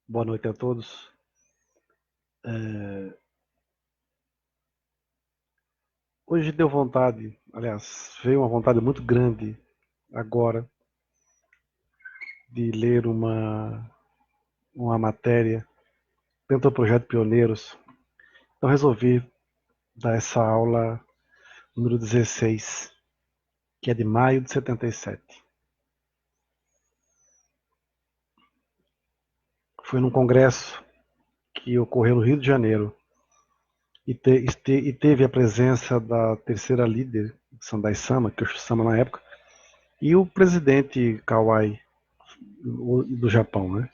Boa noite a todos. Hoje deu vontade, aliás, veio uma vontade muito grande agora de ler uma matéria dentro do projeto Pioneiros. Então resolvi dar essa aula número 16, que é de maio de 77. Foi num congresso que ocorreu no Rio de Janeiro e teve a presença da terceira líder, Sandai Sama, Kyoshi Sama na época, e o presidente Kawai do Japão, né?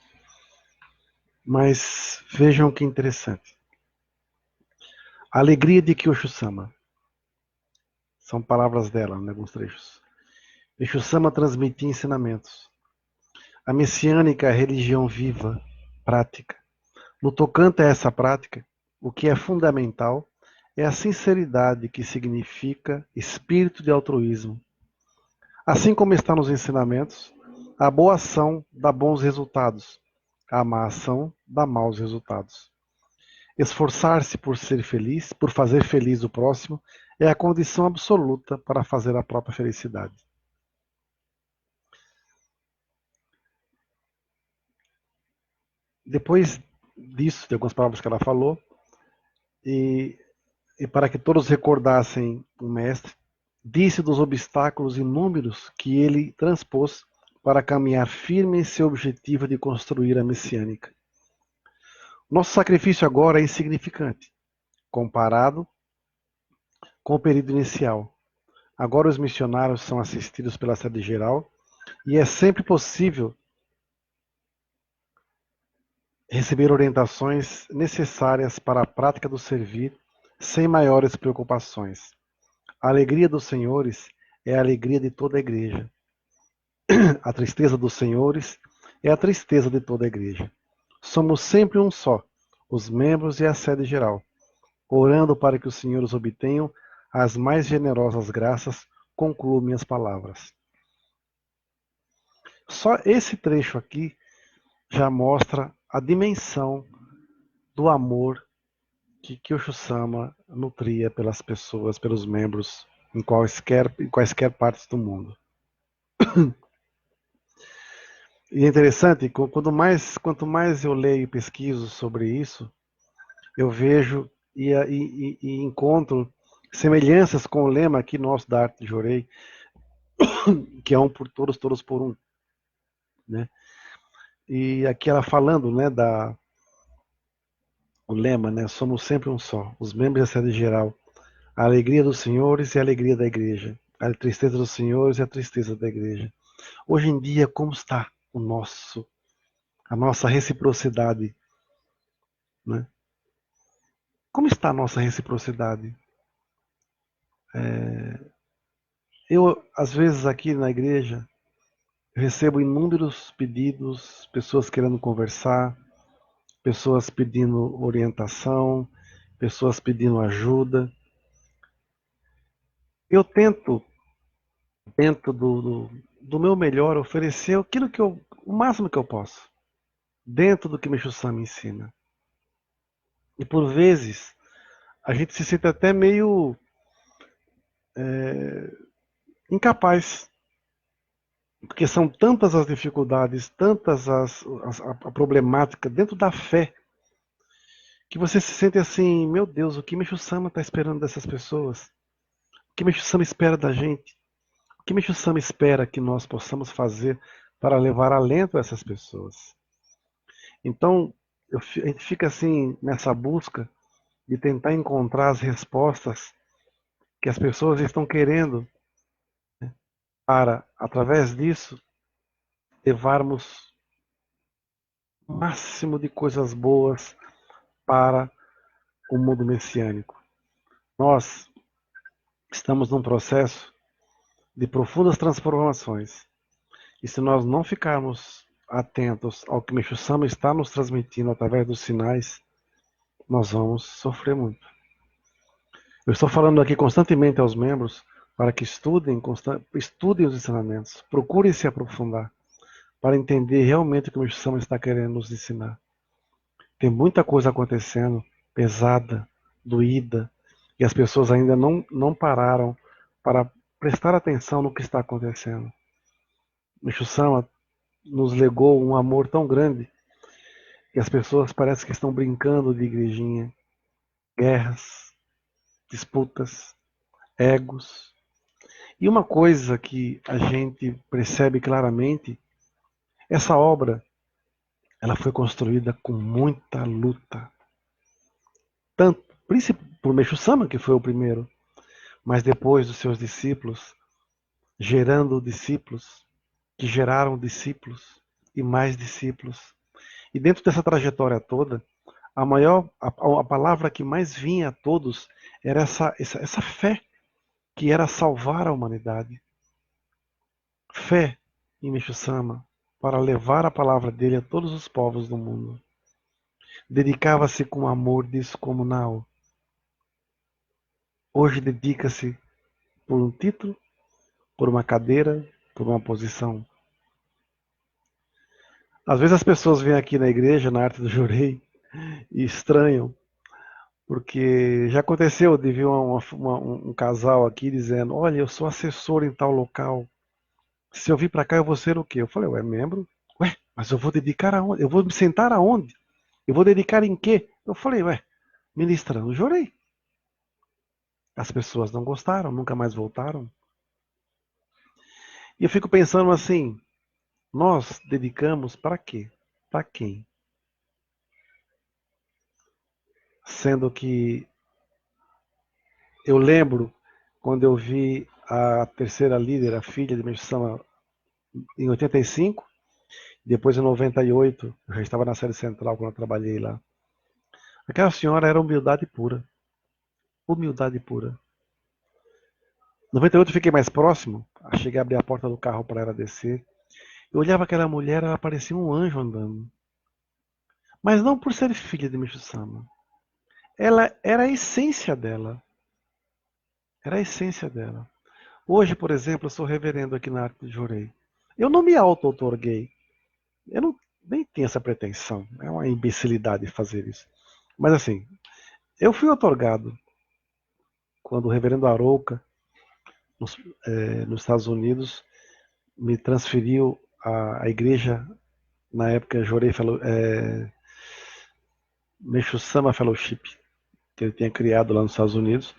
Mas vejam que interessante. A alegria de Kyosho-sama. São palavras dela, em alguns trechos. Kyosho-sama transmitia ensinamentos. A messiânica é a religião viva, prática. No tocante a essa prática, o que é fundamental é a sinceridade, que significa espírito de altruísmo. Assim como está nos ensinamentos, a boa ação dá bons resultados, a má ação dá maus resultados. Esforçar-se por ser feliz, por fazer feliz o próximo, é a condição absoluta para fazer a própria felicidade. Depois disso, de algumas palavras que ela falou, e, e para que todos recordassem o mestre, disse dos obstáculos inúmeros que ele transpôs para caminhar firme em seu objetivo de construir a messiânica. Nosso sacrifício agora é insignificante, comparado com o período inicial. Agora os missionários são assistidos pela sede geral e é sempre possível receber orientações necessárias para a prática do servir sem maiores preocupações. A alegria dos senhores é a alegria de toda a igreja. A tristeza dos senhores é a tristeza de toda a igreja. Somos sempre um só, os membros e a sede geral, orando para que os senhores obtenham as mais generosas graças, concluo minhas palavras. Só esse trecho aqui já mostra a dimensão do amor que Kyosho-sama nutria pelas pessoas, pelos membros, em quaisquer partes do mundo. E é interessante, quanto mais eu leio e pesquiso sobre isso, eu vejo e encontro semelhanças com o lema aqui nosso da Arte de Jorei, que é um por todos, todos por um. Né? E aqui ela falando, né, o lema, né, somos sempre um só, os membros da sede geral, a alegria dos senhores e a alegria da igreja, a tristeza dos senhores e a tristeza da igreja. Hoje em dia, como está a nossa reciprocidade, né? Como está a nossa reciprocidade? Eu, às vezes, aqui na igreja, recebo inúmeros pedidos, pessoas querendo conversar, pessoas pedindo orientação, pessoas pedindo ajuda. Eu tento, dentro do meu melhor, oferecer o máximo que eu posso, dentro do que Meixo-san me ensina. E por vezes, a gente se sente até meio incapaz, porque são tantas as dificuldades, tantas a problemática dentro da fé, que você se sente assim, meu Deus, o que Meixo-sama está esperando dessas pessoas? O que Meixo-sama espera da gente? O que Meixo-sama espera que nós possamos fazer para levar alento a essas pessoas? Então, a gente fica assim nessa busca de tentar encontrar as respostas que as pessoas estão querendo para, através disso, levarmos o máximo de coisas boas para o mundo messiânico. Nós estamos num processo de profundas transformações. E se nós não ficarmos atentos ao que Meixo Sama está nos transmitindo através dos sinais, nós vamos sofrer muito. Eu estou falando aqui constantemente aos membros para que estudem os ensinamentos, procurem se aprofundar, para entender realmente o que o Meixo Sama está querendo nos ensinar. Tem muita coisa acontecendo, pesada, doída, e as pessoas ainda não pararam para prestar atenção no que está acontecendo. Meixo Sama nos legou um amor tão grande que as pessoas parecem que estão brincando de igrejinha. Guerras, disputas, egos. E uma coisa que a gente percebe claramente, essa obra, ela foi construída com muita luta. Tanto, principalmente por Meixo Sama, que foi o primeiro, mas depois dos seus discípulos, gerando discípulos, que geraram discípulos e mais discípulos. E dentro dessa trajetória toda, a palavra que mais vinha a todos era essa fé, que era salvar a humanidade. Fé em Meixo Sama, para levar a palavra dele a todos os povos do mundo. Dedicava-se com amor descomunal. Hoje dedica-se por um título, por uma cadeira, por uma posição. Às vezes as pessoas vêm aqui na igreja, na Arte do Jurei, e estranham, porque já aconteceu de vir um casal aqui dizendo: olha, eu sou assessor em tal local, se eu vir para cá eu vou ser o quê? Eu falei: ué, membro? Ué, mas eu vou dedicar aonde? Eu vou me sentar aonde? Eu vou dedicar em quê? Eu falei: ué, ministrando Jurei. As pessoas não gostaram, nunca mais voltaram. E eu fico pensando assim: nós dedicamos para quê? Para quem? Sendo que eu lembro quando eu vi a terceira líder, a filha de Meixo Sama, em 85, depois em 98, eu já estava na série central quando eu trabalhei lá. Aquela senhora era humildade pura. Humildade pura. Em 98 eu fiquei mais próximo, cheguei a abrir a porta do carro para ela descer. Eu olhava aquela mulher, ela parecia um anjo andando. Mas não por ser filha de Meixo Sama. Ela era a essência dela. Era a essência dela. Hoje, por exemplo, eu sou reverendo aqui na Arte de Jurei. Eu não me auto-outorguei. Eu não, nem tenho essa pretensão. É uma imbecilidade fazer isso. Mas assim, eu fui outorgado quando o reverendo Arouca, nos Estados Unidos, me transferiu à igreja, na época, Jurei Meixo Sama Fellowship, que ele tinha criado lá nos Estados Unidos,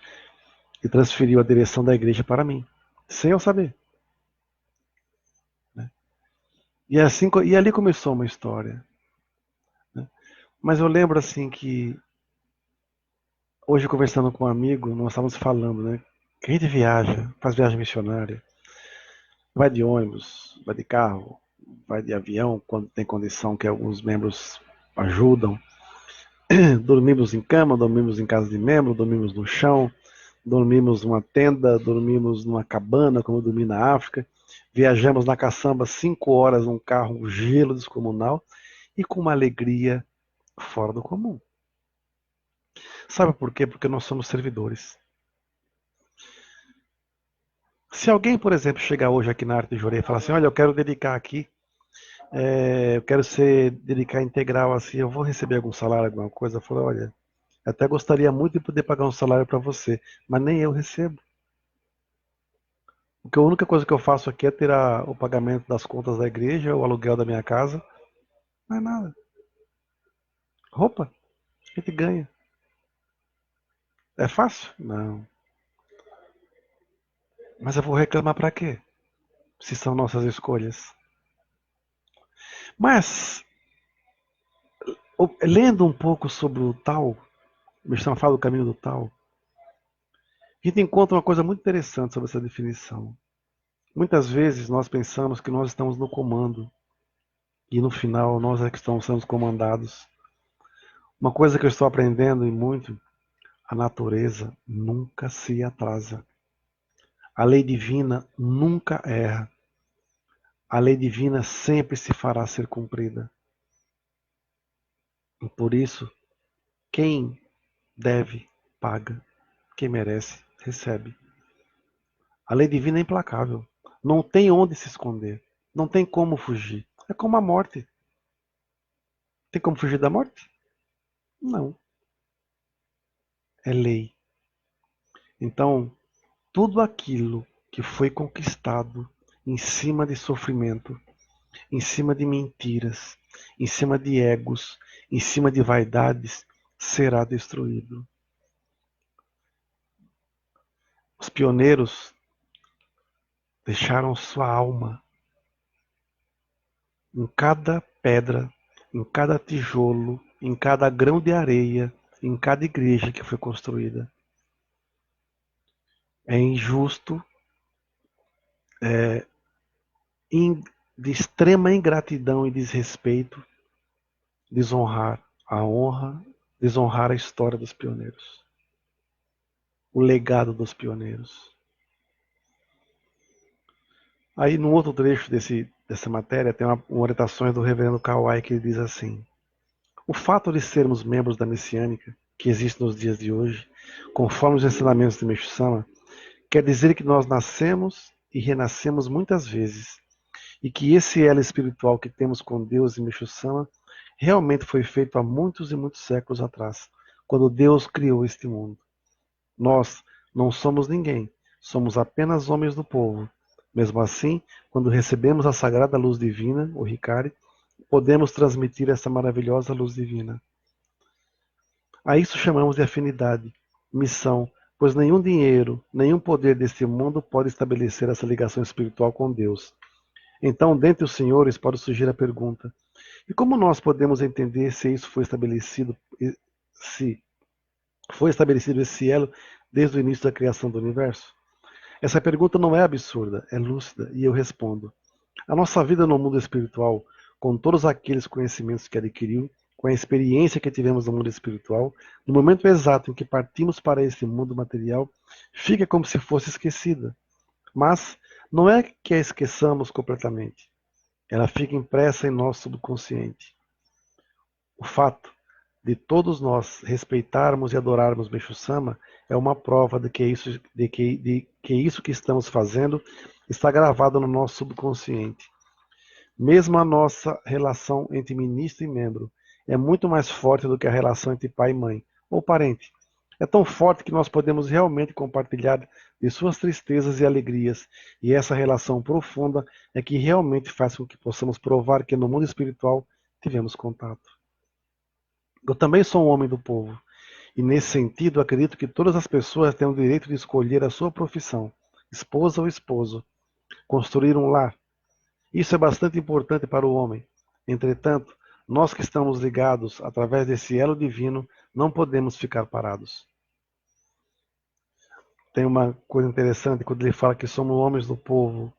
e transferiu a direção da igreja para mim, sem eu saber. Né? E ali começou uma história. Né? Mas eu lembro assim que, hoje conversando com um amigo, nós estávamos falando, né? Que a gente viaja, faz viagem missionária, vai de ônibus, vai de carro, vai de avião, quando tem condição que alguns membros ajudam. Dormimos em cama, dormimos em casa de membro, dormimos no chão, dormimos numa tenda, dormimos numa cabana, como eu dormi na África. Viajamos na caçamba 5 horas num carro, um gelo descomunal, e com uma alegria fora do comum. Sabe por quê? Porque nós somos servidores. Se alguém, por exemplo, chegar hoje aqui na Arte de Jurei e falar assim: olha, eu quero dedicar aqui, eu quero dedicar integral assim, eu vou receber algum salário, alguma coisa. Eu falo: olha, até gostaria muito de poder pagar um salário para você, mas nem eu recebo. Porque a única coisa que eu faço aqui é tirar o pagamento das contas da igreja, o aluguel da minha casa. Não é nada. Roupa, a gente ganha. É fácil? Não. Mas eu vou reclamar para quê? Se são nossas escolhas. Mas, lendo um pouco sobre o Tao, o Meixo fala do caminho do Tao, a gente encontra uma coisa muito interessante sobre essa definição. Muitas vezes nós pensamos que nós estamos no comando e no final nós é que estamos sendo comandados. Uma coisa que eu estou aprendendo e muito, a natureza nunca se atrasa. A lei divina nunca erra. A lei divina sempre se fará ser cumprida. E por isso, quem deve, paga. Quem merece, recebe. A lei divina é implacável. Não tem onde se esconder. Não tem como fugir. É como a morte. Tem como fugir da morte? Não, é lei. Então, tudo aquilo que foi conquistado em cima de sofrimento, em cima de mentiras, em cima de egos, em cima de vaidades, será destruído. Os pioneiros deixaram sua alma em cada pedra, em cada tijolo, em cada grão de areia, em cada igreja que foi construída. É injusto, é de extrema ingratidão e desrespeito desonrar a honra, desonrar a história dos pioneiros, o legado dos pioneiros. Aí, no outro trecho dessa matéria, tem uma orientações do reverendo Kawai que ele diz assim: o fato de sermos membros da messiânica, que existe nos dias de hoje, conforme os ensinamentos de Meixo Sama, quer dizer que nós nascemos e renascemos muitas vezes, e que esse elo espiritual que temos com Deus e Meixo Sama realmente foi feito há muitos e muitos séculos atrás, quando Deus criou este mundo. Nós não somos ninguém, somos apenas homens do povo. Mesmo assim, quando recebemos a sagrada luz divina, o Hikari, podemos transmitir essa maravilhosa luz divina. A isso chamamos de afinidade, missão, pois nenhum dinheiro, nenhum poder deste mundo pode estabelecer essa ligação espiritual com Deus. Então, dentre os senhores, pode surgir a pergunta: e como nós podemos entender se isso foi estabelecido, se foi estabelecido esse elo desde o início da criação do universo? Essa pergunta não é absurda, é lúcida, e eu respondo: a nossa vida no mundo espiritual, com todos aqueles conhecimentos que adquiriu, com a experiência que tivemos no mundo espiritual, no momento exato em que partimos para esse mundo material, fica como se fosse esquecida. Mas não é que a esqueçamos completamente. Ela fica impressa em nosso subconsciente. O fato de todos nós respeitarmos e adorarmos Meixo Sama é uma prova de que isso que estamos fazendo está gravado no nosso subconsciente. Mesmo a nossa relação entre ministro e membro é muito mais forte do que a relação entre pai e mãe, ou parente. É tão forte que nós podemos realmente compartilhar de suas tristezas e alegrias, e essa relação profunda é que realmente faz com que possamos provar que no mundo espiritual tivemos contato. Eu também sou um homem do povo, e nesse sentido acredito que todas as pessoas têm o direito de escolher a sua profissão, esposa ou esposo, construir um lar. Isso é bastante importante para o homem. Entretanto, nós que estamos ligados através desse elo divino, não podemos ficar parados. Tem uma coisa interessante quando ele fala que somos homens do povo.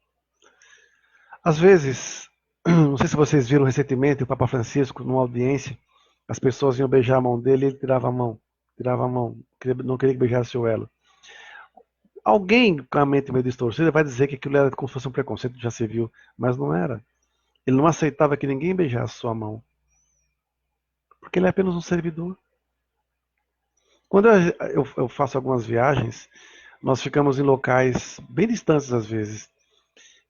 Às vezes, não sei se vocês viram recentemente o Papa Francisco numa audiência, as pessoas iam beijar a mão dele e ele tirava a mão, não queria que beijasse o elo. Alguém com a mente meio distorcida vai dizer que aquilo era como se fosse um preconceito, já se viu, mas não era. Ele não aceitava que ninguém beijasse sua mão, porque ele é apenas um servidor. Quando eu faço algumas viagens, nós ficamos em locais bem distantes às vezes.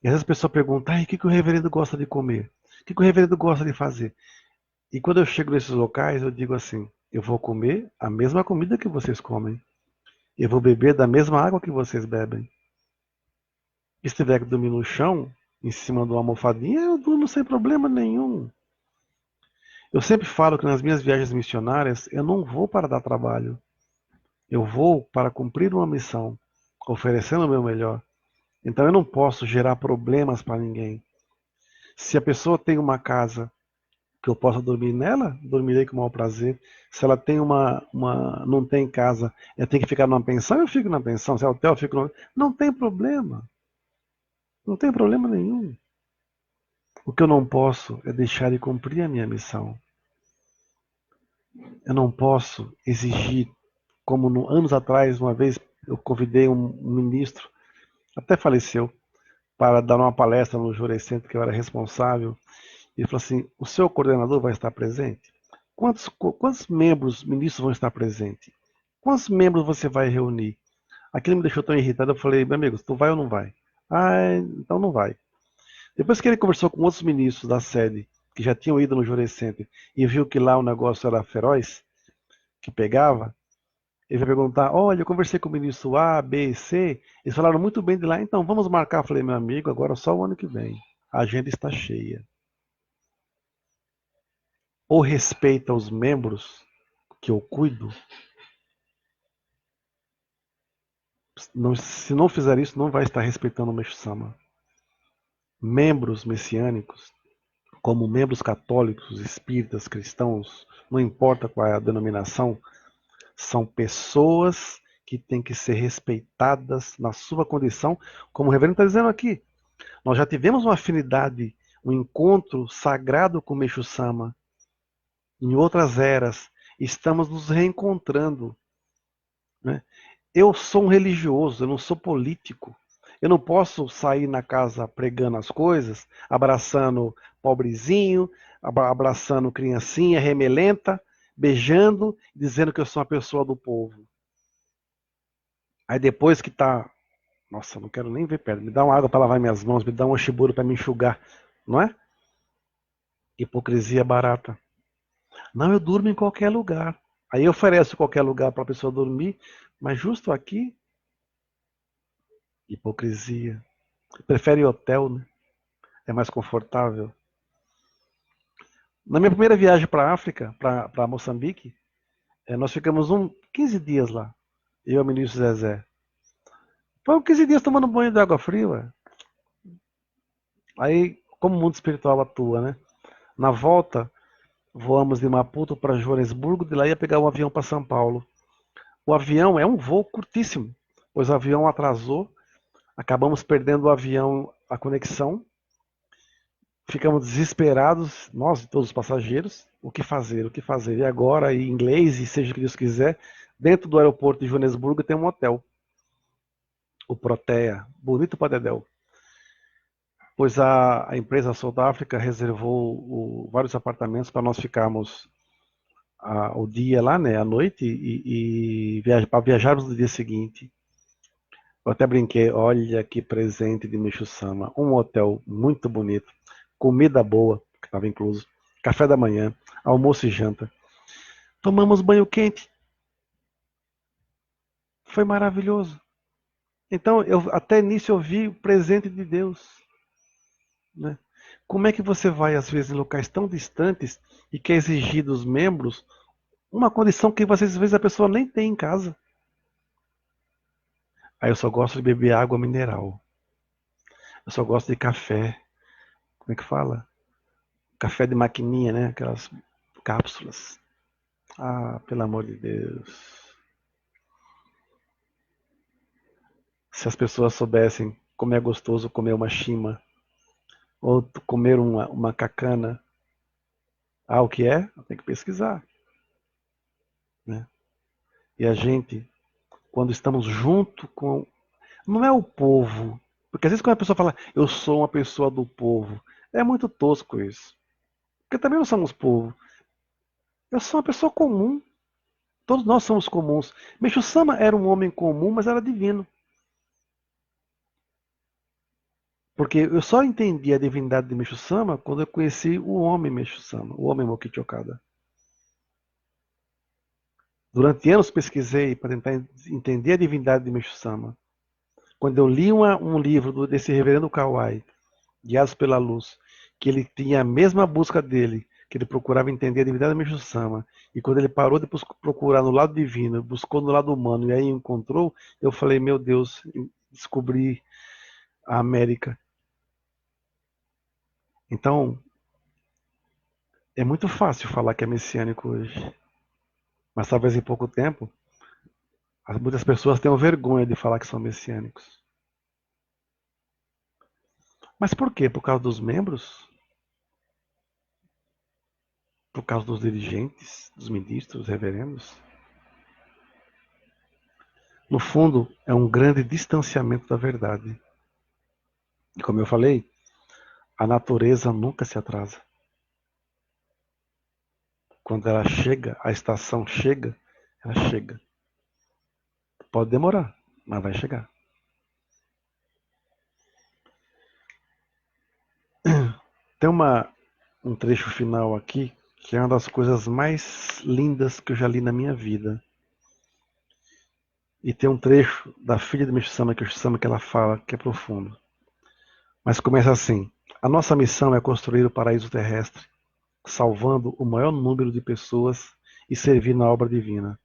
E às vezes a pessoa pergunta: o que o reverendo gosta de comer? O que o reverendo gosta de fazer? E quando eu chego nesses locais, eu digo assim: eu vou comer a mesma comida que vocês comem. Eu vou beber da mesma água que vocês bebem. E se tiver que dormir no chão, em cima de uma almofadinha, eu durmo sem problema nenhum. Eu sempre falo que nas minhas viagens missionárias, eu não vou para dar trabalho. Eu vou para cumprir uma missão, oferecendo o meu melhor. Então eu não posso gerar problemas para ninguém. Se a pessoa tem uma casa que eu possa dormir nela, dormirei com o maior prazer. Se ela tem não tem casa, eu tenho que ficar numa pensão, eu fico na pensão. Se é hotel, eu fico no... Não tem problema. Não tem problema nenhum. O que eu não posso é deixar de cumprir a minha missão. Eu não posso exigir, como anos atrás, uma vez eu convidei um ministro, até faleceu, para dar uma palestra no Jurecentro que eu era responsável. E ele falou assim: o seu coordenador vai estar presente? Quantos membros, ministros vão estar presentes? Quantos membros você vai reunir? Aquilo me deixou tão irritado, eu falei: meu amigo, tu vai ou não vai? Ah, então não vai. Depois que ele conversou com outros ministros da sede, que já tinham ido no Jurecentro, e viu que lá o negócio era feroz, que pegava, ele vai perguntar, olha, eu conversei com o ministro A, B e C, eles falaram muito bem de lá, então vamos marcar. Eu falei, meu amigo, agora só o ano que vem. A agenda está cheia. Ou respeita os membros que eu cuido, se não fizer isso, não vai estar respeitando o Meixo Sama. Membros messiânicos, como membros católicos, espíritas, cristãos, não importa qual é a denominação, são pessoas que têm que ser respeitadas na sua condição, como o reverendo está dizendo aqui. Nós já tivemos uma afinidade, um encontro sagrado com o Meixo Sama em outras eras. Estamos nos reencontrando, né? Eu sou um religioso, eu não sou político. Eu não posso sair na casa pregando as coisas, abraçando pobrezinho, abraçando criancinha remelenta, beijando, dizendo que eu sou uma pessoa do povo. Aí depois que tá, nossa, não quero nem ver perto, me dá uma água para lavar minhas mãos, me dá um oxiburo para me enxugar, não é? Hipocrisia barata. Não, eu durmo em qualquer lugar. Aí eu ofereço qualquer lugar para a pessoa dormir, mas justo aqui, hipocrisia. Prefere hotel, né? É mais confortável. Na minha primeira viagem para a África, para Moçambique, nós ficamos 15 dias lá. Eu e o ministro Zezé. Foi 15 dias tomando banho de água fria, ué. Aí, como o mundo espiritual atua, né? Na volta, voamos de Maputo para Joanesburgo, de lá ia pegar um avião para São Paulo. O avião é um voo curtíssimo, pois o avião atrasou, acabamos perdendo o avião, a conexão, ficamos desesperados, nós e todos os passageiros, o que fazer, o que fazer? E agora, em inglês, e seja o que Deus quiser, dentro do aeroporto de Joanesburgo tem um hotel, o Protea, bonito para Dedéu. Pois a empresa South Africa reservou vários apartamentos para nós ficarmos o dia lá, né, à noite, para viajarmos no dia seguinte. Eu até brinquei, olha que presente de Micho Sama, um hotel muito bonito, comida boa, que estava incluso, café da manhã, almoço e janta. Tomamos banho quente, foi maravilhoso. Então, até nisso eu vi o presente de Deus, né? Como é que você vai, às vezes, em locais tão distantes e quer exigir dos membros uma condição que, às vezes, a pessoa nem tem em casa? Aí eu só gosto de beber água mineral. Eu só gosto de café. Como é que fala? Café de maquininha, né? Aquelas cápsulas. Ah, pelo amor de Deus. Se as pessoas soubessem como é gostoso comer uma chima ou comer uma cacana. Ah, o que é? Tem que pesquisar, né? E a gente, quando estamos junto com... Não é o povo. Porque às vezes quando a pessoa fala, eu sou uma pessoa do povo, é muito tosco isso. Porque também não somos povo. Eu sou uma pessoa comum. Todos nós somos comuns. Meixo Sama era um homem comum, mas era divino. Porque eu só entendi a divindade de Meixo Sama quando eu conheci o homem Meixo Sama, o homem Mokichi Okada. Durante anos pesquisei para tentar entender a divindade de Meixo Sama. Quando eu li um livro desse reverendo Kawai, Guiados pela Luz, que ele tinha a mesma busca dele, que ele procurava entender a divindade de Meixo Sama, e quando ele parou de procurar no lado divino, buscou no lado humano e aí encontrou, eu falei, meu Deus, descobri a América. Então, é muito fácil falar que é messiânico hoje, mas talvez em pouco tempo, muitas pessoas tenham vergonha de falar que são messiânicos. Mas por quê? Por causa dos membros? Por causa dos dirigentes, dos ministros, reverendos? No fundo, é um grande distanciamento da verdade. E como eu falei, a natureza nunca se atrasa. Quando ela chega, a estação chega, ela chega. Pode demorar, mas vai chegar. Tem um trecho final aqui que que é uma das coisas mais lindas que eu já li na minha vida. E tem um trecho da filha de Meixo-sama que ela fala que é profundo. Mas começa assim: a nossa missão é construir o paraíso terrestre, salvando o maior número de pessoas e servir na obra divina.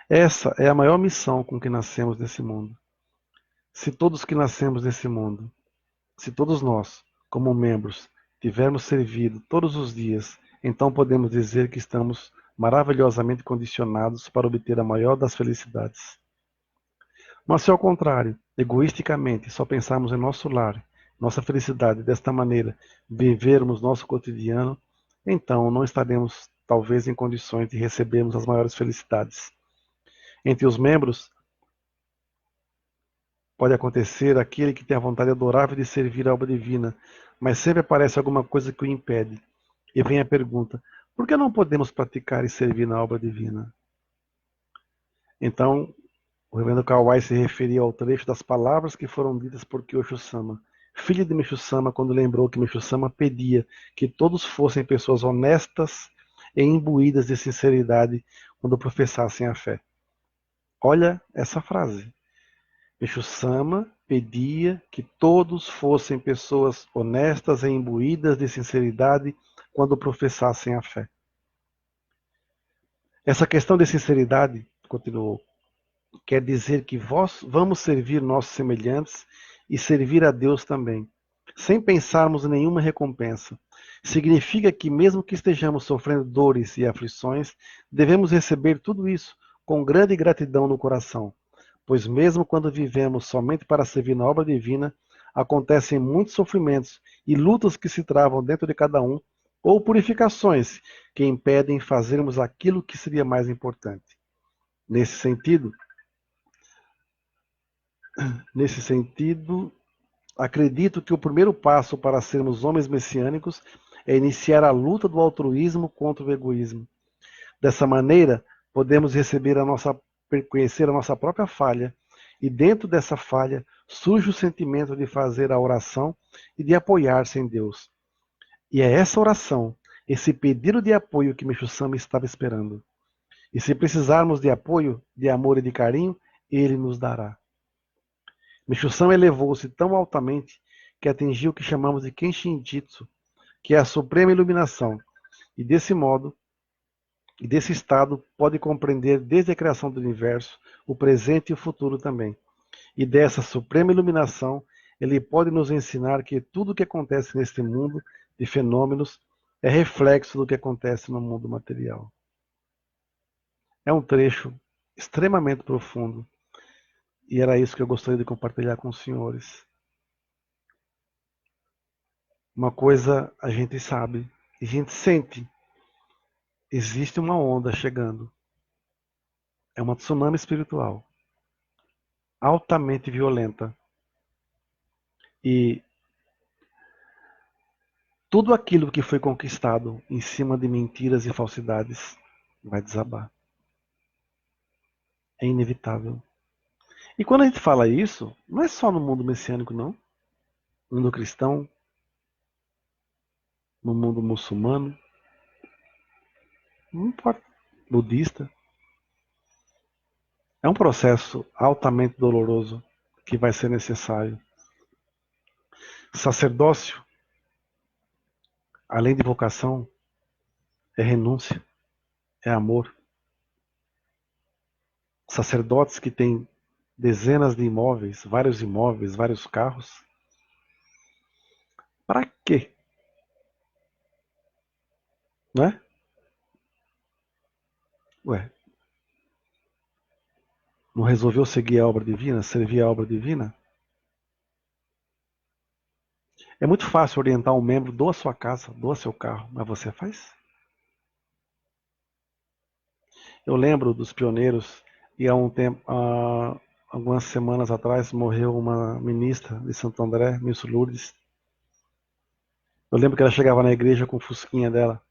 Essa é a maior missão com que nascemos nesse mundo. Se todos que nascemos nesse mundo, se todos nós, como membros, tivermos servido todos os dias, então podemos dizer que estamos maravilhosamente condicionados para obter a maior das felicidades. Mas se ao contrário, egoisticamente, só pensarmos em nosso lar, nossa felicidade, desta maneira, vivermos nosso cotidiano, então não estaremos talvez em condições de recebermos as maiores felicidades. Entre os membros, pode acontecer aquele que tem a vontade adorável de servir a obra divina, mas sempre aparece alguma coisa que o impede. E vem a pergunta: por que não podemos praticar e servir na obra divina? Então, o reverendo Kawai se referia ao trecho das palavras que foram ditas por Kyosho-sama, filha de Meishu-sama, quando lembrou que Meishu-sama pedia que todos fossem pessoas honestas e imbuídas de sinceridade quando professassem a fé. Olha essa frase. Meishu-sama pedia que todos fossem pessoas honestas e imbuídas de sinceridade quando professassem a fé. Essa questão de sinceridade, continuou, quer dizer que vamos servir nossos semelhantes e servir a Deus também, sem pensarmos em nenhuma recompensa. Significa que, mesmo que estejamos sofrendo dores e aflições, devemos receber tudo isso com grande gratidão no coração, pois mesmo quando vivemos somente para servir na obra divina, acontecem muitos sofrimentos e lutas que se travam dentro de cada um, ou purificações que impedem fazermos aquilo que seria mais importante. Nesse sentido, acredito que o primeiro passo para sermos homens messiânicos é iniciar a luta do contra o egoísmo. Dessa maneira, podemos conhecer a nossa própria falha, e dentro dessa falha surge o sentimento de fazer a oração e de apoiar-se em Deus. E é essa oração, esse pedido de apoio que Meishu-sama estava esperando. E se precisarmos de apoio, de amor e de carinho, ele nos dará. Meishu-sama elevou-se tão altamente que atingiu o que chamamos de Kenshin Jitsu, que é a suprema iluminação, e desse modo, e desse estado, pode compreender desde a criação do universo, o presente e o futuro também. E dessa suprema iluminação, ele pode nos ensinar que tudo o que acontece neste mundo de fenômenos é reflexo do que acontece no mundo material. É um trecho extremamente profundo, e era isso que eu gostaria de compartilhar com os senhores. Uma coisa a gente sabe, a gente sente, existe uma onda chegando. É uma tsunami espiritual, altamente violenta. E tudo aquilo que foi conquistado em cima de mentiras e falsidades vai desabar. É inevitável. E quando a gente fala isso, não é só no mundo messiânico, não. No mundo cristão, no mundo muçulmano, não importa, budista. É um processo altamente doloroso que vai ser necessário. Sacerdócio, além de vocação, é renúncia, é amor. Sacerdotes que têm dezenas de imóveis, vários carros. Para quê? Não é? Ué, não resolveu seguir a obra divina, servir a obra divina? É muito fácil orientar um membro, doa sua casa, doa seu carro, mas você faz? Eu lembro dos pioneiros e há um tempo, algumas semanas atrás, morreu uma ministra de Santo André, Miss Lourdes. Eu lembro que ela chegava na igreja com o fusquinha dela.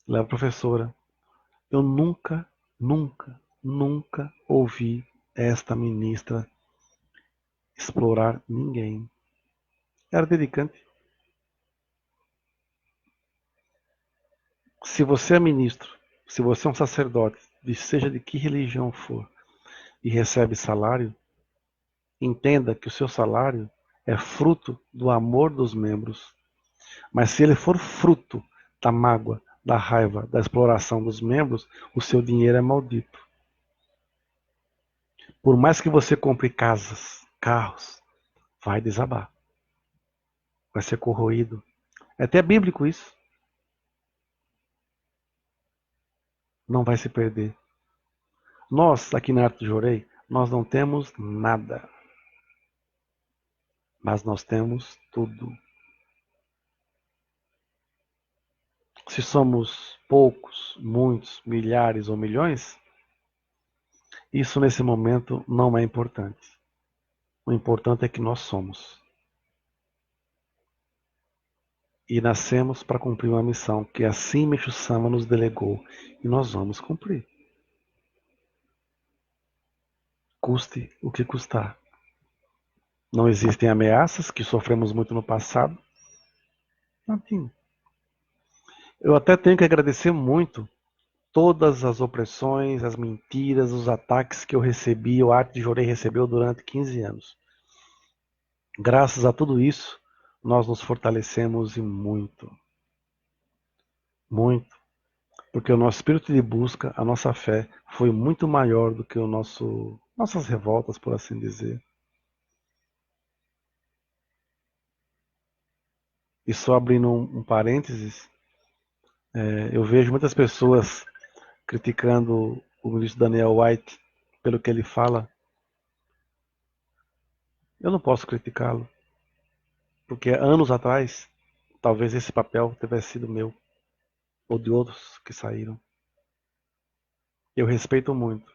Ela era professora. Eu nunca ouvi esta ministra explorar ninguém. Era dedicante. Se você é ministro, se você é um sacerdote, seja de que religião for, e recebe salário, entenda que o seu salário é fruto do amor dos membros. Mas se ele for fruto da mágoa, da raiva, da exploração dos membros, o seu dinheiro é maldito. Por mais que você compre casas, carros, vai desabar. Vai ser corroído. É até bíblico isso. Não vai se perder. Nós, aqui na Arte de Jorei, nós não temos nada. Mas nós temos tudo. Se somos poucos, muitos, milhares ou milhões, isso nesse momento não é importante. O importante é que nós somos. E nascemos para cumprir uma missão que assim Meixo Sama nos delegou. E nós vamos cumprir. Custe o que custar. Não existem ameaças, que sofremos muito no passado. Não tem. Eu até tenho que agradecer muito todas as opressões, as mentiras, os ataques que eu recebi, o Arte de Jorei recebeu durante 15 anos. Graças a tudo isso, nós nos fortalecemos e muito. Muito. Porque o nosso espírito de busca, a nossa fé, foi muito maior do que nossas revoltas, por assim dizer. E só abrindo um parênteses, eu vejo muitas pessoas criticando o ministro Daniel White pelo que ele fala. Eu não posso criticá-lo, porque anos atrás, talvez esse papel tivesse sido meu, ou de outros que saíram. Eu respeito muito.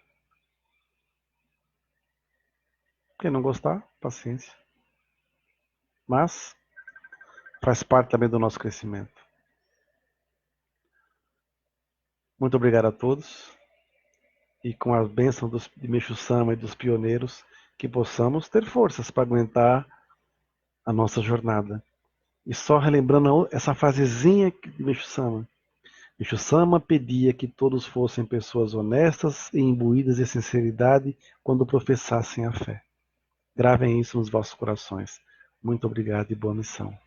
Quem não gostar, paciência. Mas faz parte também do nosso crescimento. Muito obrigado a todos. E com a bênção de Meixo Sama e dos pioneiros, que possamos ter forças para aguentar a nossa jornada. E só relembrando essa frasezinha de Meixo Sama. Meixo Sama pedia que todos fossem pessoas honestas e imbuídas de sinceridade quando professassem a fé. Gravem isso nos vossos corações. Muito obrigado e boa missão.